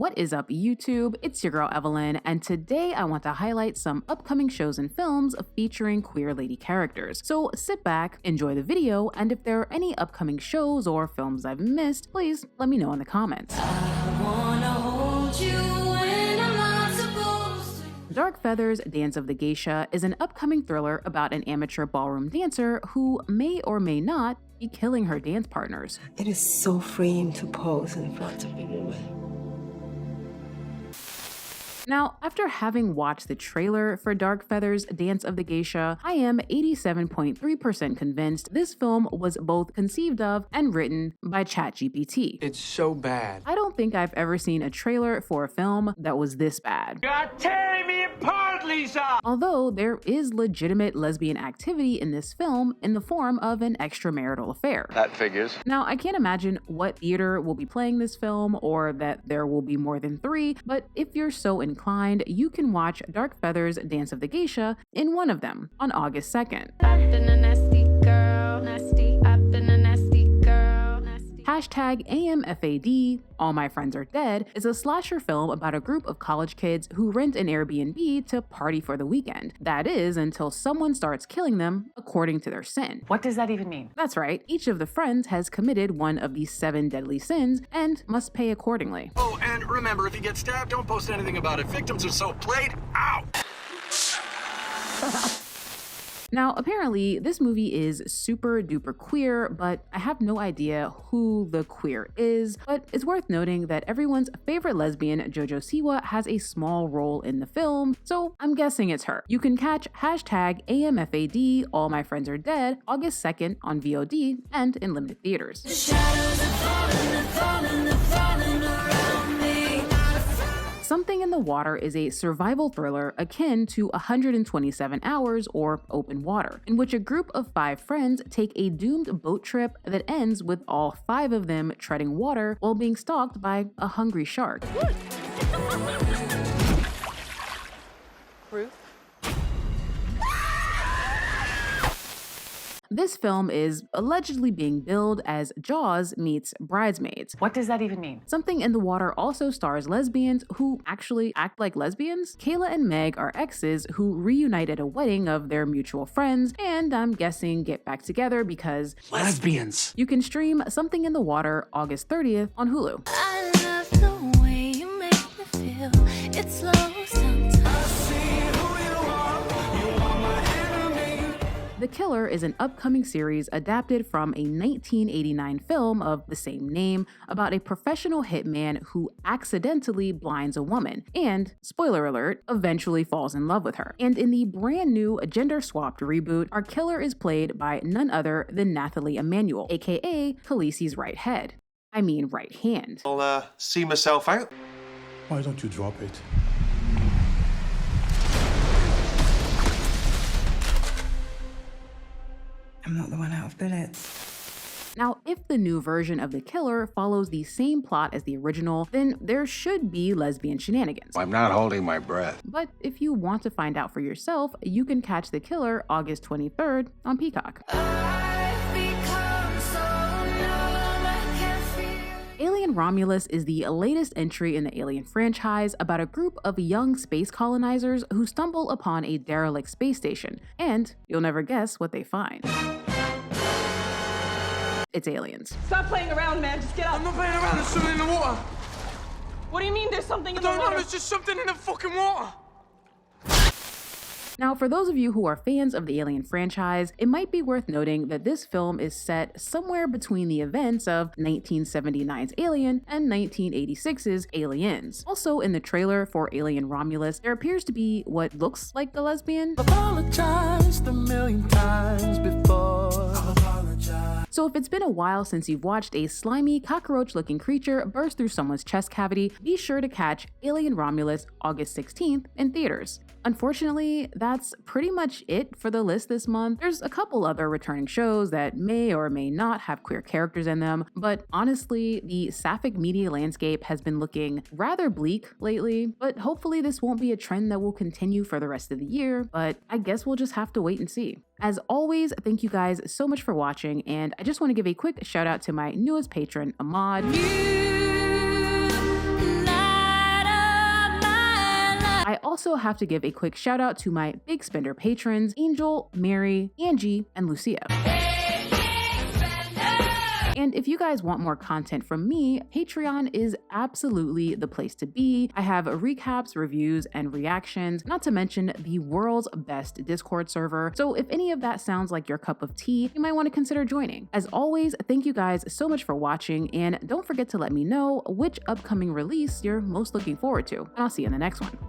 What is up, YouTube? It's your girl Evelyn, and today I want to highlight some upcoming shows and films featuring queer lady characters. So sit back, enjoy the video, and if there are any upcoming shows or films I've missed, please let me know in the comments. Dark Feathers, Dance of the Geisha is an upcoming thriller about an amateur ballroom dancer who may or may not be killing her dance partners. It is so freeing to pose in front of a woman. Now, after having watched the trailer for Dark Feathers, Dance of the Geisha, I am 87.3% convinced this film was both conceived of and written by ChatGPT. It's so bad. I don't think I've ever seen a trailer for a film that was this bad. You're tearing me apart, Lisa! Although there is legitimate lesbian activity in this film in the form of an extramarital affair. That figures. Now, I can't imagine what theater will be playing this film or that there will be more than 3, but if you're so inclined, you can watch Dark Feathers, Dance of the Geisha in one of them on August 2nd. Hashtag AMFAD, All My Friends Are Dead, is a slasher film about a group of college kids who rent an Airbnb to party for the weekend. That is, until someone starts killing them according to their sin. What does that even mean? That's right, each of the friends has committed one of these 7 deadly sins and must pay accordingly. Oh, and remember, if you get stabbed, don't post anything about it. Victims are so played. Ow! Now, apparently, this movie is super duper queer, but I have no idea who the queer is. But it's worth noting that everyone's favorite lesbian, JoJo Siwa, has a small role in the film, so I'm guessing it's her. You can catch hashtag AMFAD, All My Friends Are Dead, August 2nd on VOD and in limited theaters. Something in the Water is a survival thriller akin to 127 Hours or Open Water, in which a group of 5 friends take a doomed boat trip that ends with all 5 of them treading water while being stalked by a hungry shark. Ruth? This film is allegedly being billed as Jaws meets Bridesmaids. What does that even mean? Something in the Water also stars lesbians who actually act like lesbians. Kayla and Meg are exes who reunite at a wedding of their mutual friends, and I'm guessing get back together because Lesbians! You can stream Something in the Water August 30th on Hulu. I love the way you make me feel. It's slow sometimes. The Killer is an upcoming series adapted from a 1989 film of the same name about a professional hitman who accidentally blinds a woman and, spoiler alert, eventually falls in love with her. And in the brand new gender-swapped reboot, our killer is played by none other than Nathalie Emmanuel, aka Khaleesi's right head. I mean right hand. I'll see myself out. Why don't you drop it? I'm not the one out of billets. Now, if the new version of The Killer follows the same plot as the original, then there should be lesbian shenanigans. I'm not holding my breath. But if you want to find out for yourself, you can catch The Killer August 23rd on Peacock. Alien Romulus is the latest entry in the Alien franchise about a group of young space colonizers who stumble upon a derelict space station, and you'll never guess what they find. It's aliens. Stop playing around, man. Just get up. I'm not playing around. There's something in the water. What do you mean there's something in the I don't know. water? There's just something in the fucking water. Now, for those of you who are fans of the Alien franchise, it might be worth noting that this film is set somewhere between the events of 1979's Alien and 1986's Aliens. Also, in the trailer for Alien Romulus, there appears to be what looks like a lesbian. Apologized a million times before. So if it's been a while since you've watched a slimy, cockroach-looking creature burst through someone's chest cavity, be sure to catch Alien Romulus August 16th in theaters. Unfortunately, that's pretty much it for the list this month. There's a couple other returning shows that may or may not have queer characters in them, but honestly, the sapphic media landscape has been looking rather bleak lately, but hopefully this won't be a trend that will continue for the rest of the year, but I guess we'll just have to wait and see. As always, thank you guys so much for watching, and I just want to give a quick shout out to my newest patron, AMFAD. also have to give a quick shout out to my big spender patrons, Angel, Mary, Angie, and Lucia. And if you guys want more content from me, Patreon is absolutely the place to be. I have recaps, reviews, and reactions, not to mention the world's best Discord server. So if any of that sounds like your cup of tea, you might want to consider joining. As always, thank you guys so much for watching, and don't forget to let me know which upcoming release you're most looking forward to. And I'll see you in the next one.